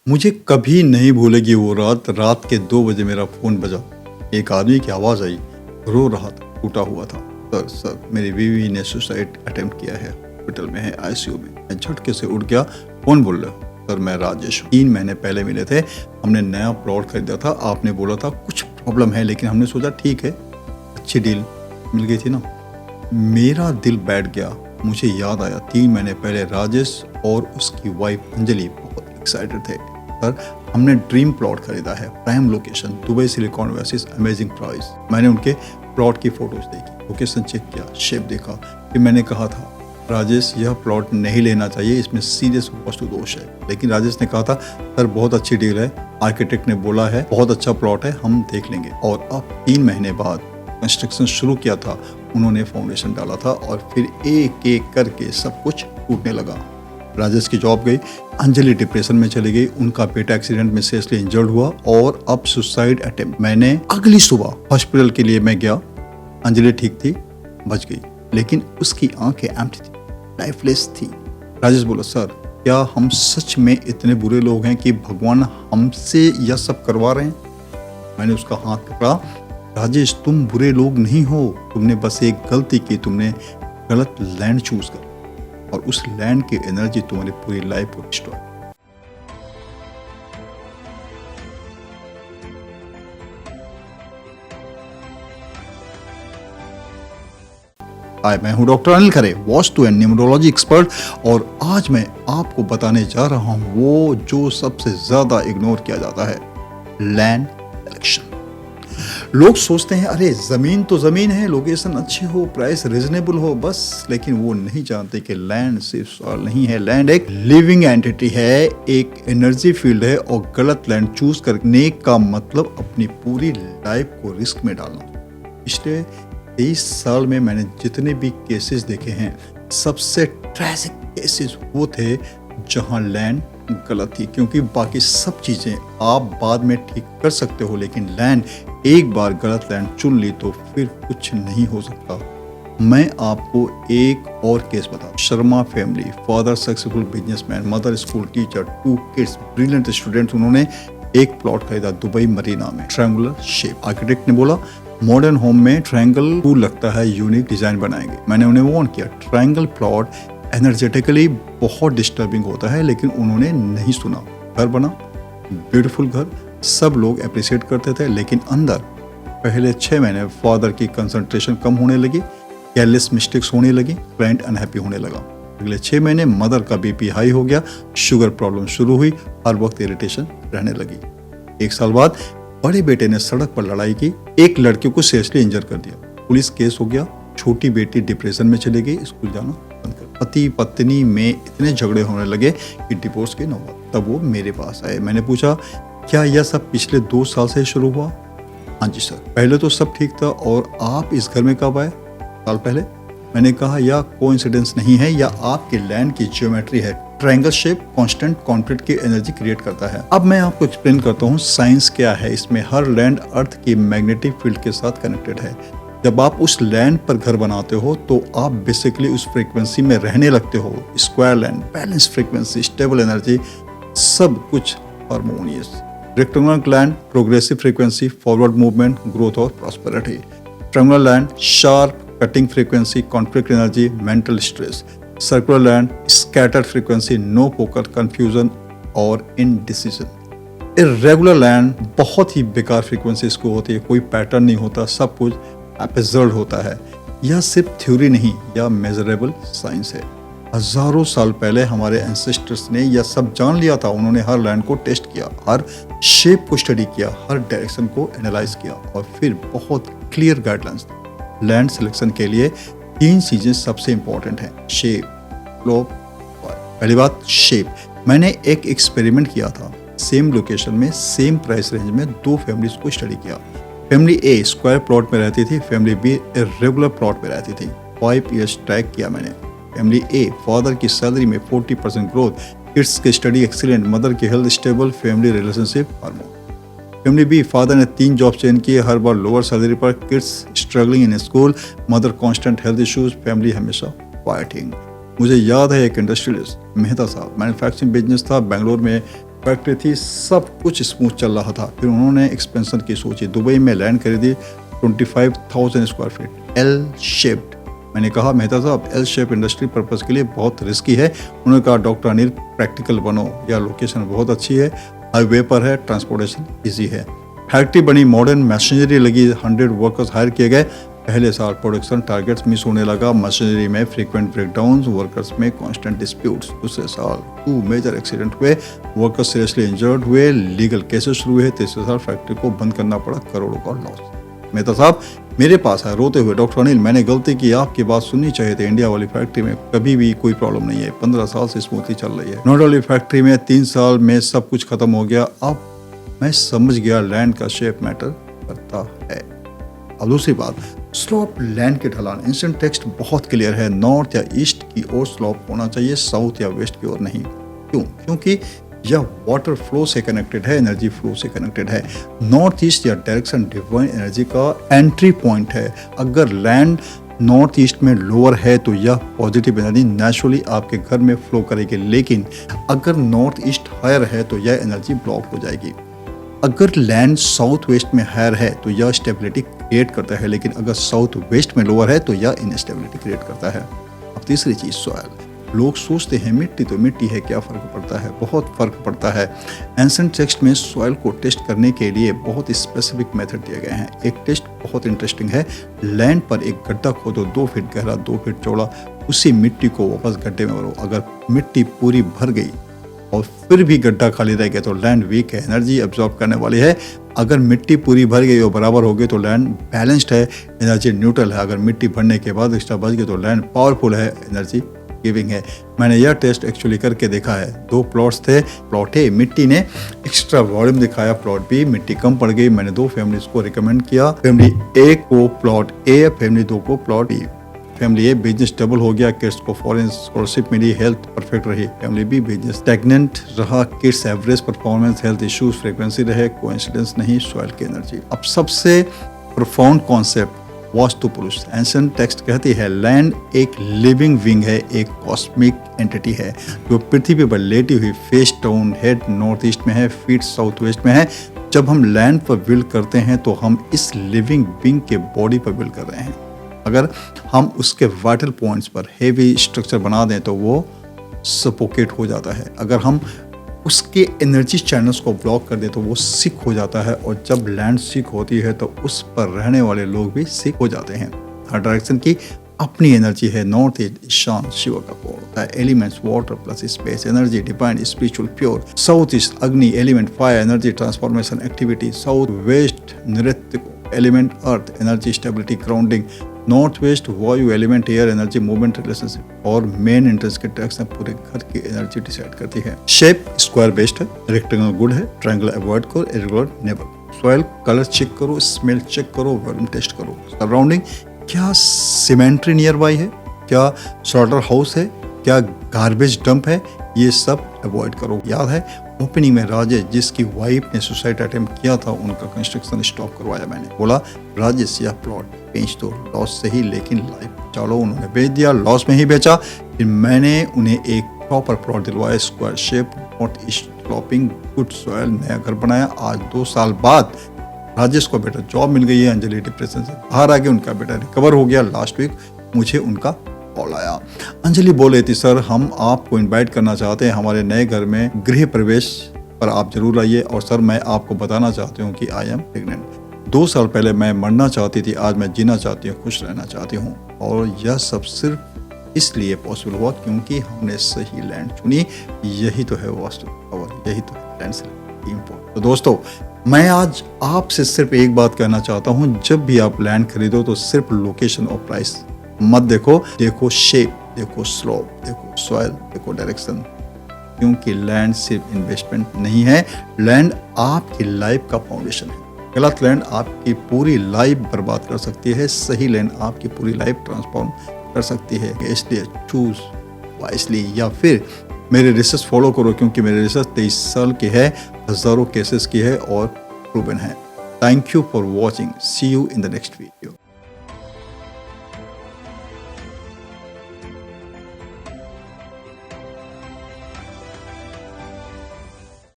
मुझे कभी नहीं भूलेगी वो रात के 2 बजे मेरा फ़ोन बजा। एक आदमी की आवाज़ आई, रो रहा था, टूटा हुआ था। सर, मेरी बीवी ने सुसाइड अटेम्प्ट किया है, हॉस्पिटल में है, आईसीयू में। मैं झटके से उठ गया, कौन बोल रहे हो? सर, मैं राजेश हूँ। 3 महीने पहले मिले थे, हमने नया प्लॉट खरीदा था। आपने बोला था कुछ प्रॉब्लम है, लेकिन हमने सोचा ठीक है, अच्छी डील मिल गई थी ना। मेरा दिल बैठ गया। मुझे याद आया 3 महीने पहले राजेश और उसकी वाइफ अंजलि बहुत एक्साइटेड थे। सर, हमने ड्रीम प्लॉट खरीदा है, prime location, Dubai silicon oasis, amazing price. मैंने उनके प्लॉट की फोटोज देखी, लोकेशन चेक किया, शेप देखा। फिर मैंने कहा था राजेश, यह प्लॉट नहीं लेना चाहिए, इसमें सीरियस वास्तु दोष है। लेकिन राजेश ने कहा था सर, बहुत अच्छी डील है, आर्किटेक्ट ने बोला है बहुत अच्छा प्लॉट है, हम देख लेंगे। और अब 3 महीने बाद कंस्ट्रक्शन शुरू किया था, उन्होंने फाउंडेशन डाला था और फिर एक एक करके सब कुछ टूटने लगा। राजेश की जॉब गई, अंजलि डिप्रेशन में चली गई, उनका बेटा एक्सीडेंट में सीरियसली इंजर्ड हुआ और अब सुसाइड अटेम्प्ट। मैंने अगली सुबह हॉस्पिटल के लिए मैं गया। अंजलि ठीक थी, बच गई, लेकिन उसकी आंखें एम्प्टी थी, लाइफलेस थी। राजेश बोला सर, क्या हम सच में इतने बुरे लोग हैं कि भगवान हमसे यह सब करवा रहे हैं? मैंने उसका हाथ पकड़ा। राजेश, तुम बुरे लोग नहीं हो, तुमने बस एक गलती की, तुमने गलत लैंड चूज कर और उस लैंड की एनर्जी तुम्हारी पूरी लाइफ को डिस्ट्रॉय। हाय, मैं हूं doctor Anil Khare, vastu and numerology expert, और आज मैं आपको बताने जा रहा हूं वो जो सबसे ज्यादा इग्नोर किया जाता है, लैंड सिलेक्शन। लोग सोचते हैं अरे जमीन तो जमीन है, लोकेशन अच्छी हो, प्राइस रीजनेबल हो, बस। लेकिन वो नहीं जानते कि लैंड सिर्फ सवाल नहीं है, लैंड एक लिविंग एंटिटी है, एक एनर्जी फील्ड है, और गलत लैंड चूज करने का मतलब अपनी पूरी लाइफ को रिस्क में डालना। पिछले 23 साल में मैंने जितने भी केसेस देखे हैं, सबसे ट्रेजिक केसेस वो थे जहां लैंड गलत थी, क्योंकि बाकी सब चीजें आप बाद में ठीक कर सकते हो, लेकिन लैंड, एक बार गलत लैंड चुन ली तो फिर कुछ नहीं हो सकता। मैं आपको एक और केस बता। Sharma family, father successful businessman, mother school teacher, 2 kids, brilliant students. उन्होंने एक प्लॉट खरीदा दुबई मरीना में, ट्रायंगुलर शेप। आर्किटेक्ट ने बोला मॉडर्न होम में ट्रायंगल कूल लगता है, यूनिक डिजाइन बनाएंगे। मैंने उन्हें वार्न किया, ट्रायंगल प्लॉट एनर्जेटिकली बहुत डिस्टर्बिंग होता है, लेकिन उन्होंने नहीं सुना। घर बना, ब्यूटीफुल घर, सब लोग अप्रिशिएट करते थे, लेकिन अंदर पहले 6 महीने फादर की कंसंट्रेशन कम होने लगी, केयरलेस मिस्टेक्स होने लगी, क्लाइंट अनहैप्पी होने लगा। अगले 6 महीने मदर का बीपी हाई हो गया, शुगर प्रॉब्लम शुरू हुई, हर वक्त इरिटेशन रहने लगी। 1 साल बाद बड़े बेटे ने सड़क पर लड़ाई की, एक लड़के को सीरियसली इंजर कर दिया, पुलिस केस हो गया। छोटी बेटी डिप्रेशन में चली गई, स्कूल जाना बंद कर। पति पत्नी में इतने झगड़े होने लगे कि डिवोर्स की नौबत। तब वो मेरे पास आए। मैंने पूछा क्या यह सब पिछले 2 साल से शुरू हुआ? हाँ जी सर, पहले तो सब ठीक था। और आप इस घर में कब आए? साल पहले। मैंने कहा यह कोइंसिडेंस नहीं है, या आपके लैंड की ज्योमेट्री है। ट्रायंगल शेप कांस्टेंट कॉन्फ्लिक्ट की एनर्जी क्रिएट करता है। अब मैं आपको एक्सप्लेन करता हूँ साइंस क्या है इसमें। हर लैंड अर्थ की मैग्नेटिक फील्ड के साथ कनेक्टेड है। जब आप उस लैंड पर घर बनाते हो तो आप बेसिकली उस फ्रीक्वेंसी में रहने लगते हो। Square land, balance frequency, stable energy, सब कुछ harmonious. Rectangular land, progressive frequency, forward movement, growth और prosperity. Triangular land, sharp cutting frequency, conflict energy, mental stress. Circular land, scattered frequency, no focus, confusion और indecision. Irregular land, बहुत ही बेकार frequency इसको होती है, कोई पैटर्न नहीं होता, सब कुछ एपिसोड होता है। यह सिर्फ थ्योरी नहीं, यह मेजरेबल साइंस है। हजारों साल पहले हमारे एंसेस्टर्स ने यह सब जान लिया था। उन्होंने हर लैंड को टेस्ट किया, हर शेप को स्टडी किया, हर डायरेक्शन को एनालाइज किया, और फिर बहुत क्लियर गाइडलाइंस। लैंड सिलेक्शन के लिए 3 चीजें सबसे इंपॉर्टेंट हैं, शेप, स्लोप। पहली बात शेप। मैंने एक एक्सपेरिमेंट किया था, सेम लोकेशन में सेम प्राइस रेंज में 2 फैमिलीज को स्टडी किया। फैमिली ए स्क्वायर प्लॉट में रहती थी, फैमिली बी इर्रेगुलर प्लॉट में रहती थी। 5 ईयर्स ट्रैक किया मैंने। फैमिली ए, फादर की सैलरी में 40% ग्रोथ, किड्स की स्टडी एक्सीलेंट, मदर की health stable, family relationship harmony. Family B, father ने 3 जॉब चेंज किए, हर बार लोअर सैलरी पर, kids struggling in school, mother constant health issues, family हमेशा फाइटिंग। मुझे याद है एक इंडस्ट्रियलिस्ट मेहता साहब, मैन्युफैक्चरिंग बिजनेस था, बेंगलोर में फैक्ट्री थी, सब कुछ स्मूथ चल रहा था। फिर उन्होंने एक्सपेंशन की सोची, दुबई में लैंड खरीदी 25,000 स्क्वायर फीट, एल शेप्ड। मैंने कहा मेहता साहब एल शेप इंडस्ट्री पर्पस के लिए बहुत रिस्की है। उन्होंने कहा डॉक्टर अनिल प्रैक्टिकल बनो, या लोकेशन बहुत अच्छी है, हाईवे पर है, ट्रांसपोर्टेशन ईजी है। फैक्ट्री बनी, मॉडर्न मशीनरी लगी, 100 वर्कर्स हायर किए गए। पहले साल प्रोडक्शन टारगेट्स मिस होने लगा, मशीनरी में फ्रीक्वेंट ब्रेकडाउन्स, वर्कर्स में कांस्टेंट डिस्प्यूट्स। दूसरे साल 2 मेजर एक्सीडेंट हुए, वर्कर्स सीरियसली इंजर्ड हुए, लीगल केसेस शुरू हुए। तीसरे साल फैक्ट्री को बंद करना पड़ा, करोड़ों का लॉस। मेहता साहब मेरे पास है रोते हुए, डॉक्टर अनिल मैंने गलती की, आपकी बात सुननी चाहिए थी। इंडिया वाली फैक्ट्री में कभी भी कोई प्रॉब्लम नहीं है, 15 साल से स्मूथली चल रही है। नॉट ओनली फैक्ट्री में 3 साल में सब कुछ खत्म हो गया। अब मैं समझ गया लैंड का शेप मैटर करता है। अब दूसरी बात, स्लोप लैंड के ढलान। एंशिएंट टेक्स्ट बहुत क्लियर है, नॉर्थ या ईस्ट की ओर स्लोप होना चाहिए, साउथ या वेस्ट की ओर नहीं। क्यों? क्योंकि यह वाटर फ्लो से कनेक्टेड है, एनर्जी फ्लो से कनेक्टेड है। नॉर्थ ईस्ट या डायरेक्शन डिवाइन एनर्जी का एंट्री पॉइंट है। अगर लैंड नॉर्थ ईस्ट में लोअर है तो यह पॉजिटिव एनर्जी नेचुरली आपके घर में फ्लो करेगी, लेकिन अगर नॉर्थ ईस्ट हायर है तो यह एनर्जी ब्लॉक हो जाएगी। अगर लैंड साउथ वेस्ट में हायर है तो यह स्टेबिलिटी क्रिएट करता है, लेकिन अगर साउथ वेस्ट में लोअर है तो यह इनस्टेबिलिटी क्रिएट करता है। अब तीसरी चीज, सॉइल। लोग सोचते हैं मिट्टी तो मिट्टी है, क्या फ़र्क पड़ता है? बहुत फ़र्क पड़ता है। एंशिएंट टेक्स्ट में सॉइल को टेस्ट करने के लिए बहुत स्पेसिफिक मेथड दिए गए हैं। एक टेस्ट बहुत इंटरेस्टिंग है। लैंड पर एक गड्ढा खोदो, 2 फीट गहरा, 2 फीट चौड़ा, उसी मिट्टी को वापस गड्ढे में भरो। अगर मिट्टी पूरी भर गई और फिर भी गड्ढा खाली रह गया तो लैंड वीक है, एनर्जी एब्जॉर्ब करने वाली है। अगर मिट्टी पूरी भर गई और बराबर हो गई तो लैंड बैलेंस्ड है, एनर्जी न्यूट्रल है। अगर मिट्टी भरने के बाद एक्स्ट्रा बच गई तो लैंड पावरफुल है, एनर्जी गिविंग है। मैंने यह टेस्ट एक्चुअली करके देखा है। 2 प्लॉट्स थे, प्लॉट ए मिट्टी ने एक्स्ट्रा वॉल्यूम दिखाया, प्लॉट बी मिट्टी कम पड़ गई। मैंने 2 फैमिलीज को रिकमेंड किया, फैमिली ए को प्लॉट ए, फैमिली 2 को प्लॉट बी। फैमिली ए बिजनेस डबल हो गया, किड्स को फॉरेन स्कॉलरशिप मिली, हेल्थ परफेक्ट रही। फैमिली बी बिजनेस स्टैग्नेंट रहा, kids average performance, health issues frequency रहे, कोइंसिडेंस नहीं, सॉइल की एनर्जी। अब सबसे प्रोफाउंड कॉन्सेप्ट, वास्तु पुरुष। एंशिएंट टेक्स्ट कहती है लैंड एक लिविंग विंग है, एक कॉस्मिक एंटिटी है जो पृथ्वी पर लेटी हुई, face down, head north east में है, फीट साउथ वेस्ट में है। जब हम लैंड पर बिल्ड करते हैं तो हम इस लिविंग विंग के बॉडी पर बिल्ड कर रहे हैं। अगर हम उसके वाइटल पॉइंट्स पर हेवी स्ट्रक्चर बना दें तो वो सपोकेट हो जाता है। अगर हम उसके एनर्जी चैनल्स को ब्लॉक कर दे तो वो सिक हो जाता है, और जब लैंड सिक होती है तो उस पर रहने वाले लोग भी सिक हो जाते हैं। हर डायरेक्शन की अपनी एनर्जी है। नॉर्थ ईस्ट ईशान शिव का कोड होता है, elements water plus space, energy divine spiritual pure. South east Agni, element fire, energy transformation activity. South west Nritya, element earth, energy stability grounding. North west Vayu, element air, energy movement relationship. और main entrance के direction पूरे घर की energy decide करती है। Shape square based है, rectangle good है, triangle avoid करो, irregular never. Soil colour check करो, स्मेल चेक करो, वॉल्यूम टेस्ट करो। सराउंडिंग, क्या सीमेंट्री नियर बाई है, क्या स्लॉटर हाउस है, क्या गार्बेज डंप है, ये सब अवॉइड करो। याद है ओपनिंग में राजेश जिसकी वाइफ ने सुसाइड अटेम्प्ट किया था, उनका कंस्ट्रक्शन स्टॉप करवाया। मैंने बोला राजेश यह प्लॉट बेच दो, लॉस से ही लेकिन लाइफ चलो। उन्होंने बेच दिया, लॉस में ही बेचा। फिर मैंने उन्हें एक प्रॉपर प्लॉट दिलवाया, square shape, north east sloping, good soil, नया घर बनाया। आज 2 साल बाद राजेश को बेटा जॉब मिल गई है, अंजलि डिप्रेशन से बाहर आ गई, उनका बेटा रिकवर हो गया। लास्ट वीक मुझे उनका कॉल आया। अंजलि बोल रही थी सर हम आपको इनवाइट करना चाहते हैं हमारे नए घर में गृह प्रवेश पर, आप जरूर आइए। और सर मैं आपको बताना चाहती हूँ कि आई एम प्रेग्नेंट। 2 साल पहले मैं मरना चाहती थी, आज मैं जीना चाहती हूँ, खुश रहना चाहती हूँ। और यह सब सिर्फ इसलिए पॉसिबल हुआ क्योंकि हमने सही लैंड चुनी। यही तो है वास्तु पावर, यही तो है लैंड से इम्पोर्ट। तो दोस्तों मैं आज आपसे सिर्फ एक बात कहना चाहता हूँ, जब भी आप लैंड खरीदो तो सिर्फ लोकेशन और प्राइस मत देखो, देखो शेप, देखो स्लोप, देखो सॉइल, देखो डायरेक्शन। क्योंकि लैंड सिर्फ इन्वेस्टमेंट नहीं है, लैंड आपकी लाइफ का फाउंडेशन है। गलत लैंड आपकी पूरी लाइफ बर्बाद कर सकती है, सही लैंड आपकी पूरी लाइफ ट्रांसफॉर्म कर सकती है। इसलिए चूज वाइसली, या फिर मेरे रिसर्च फॉलो करो, क्योंकि मेरे रिसर्च 23 साल की है, हजारों केसेस की है और प्रूवन है। Thank you for watching, see you in the next video.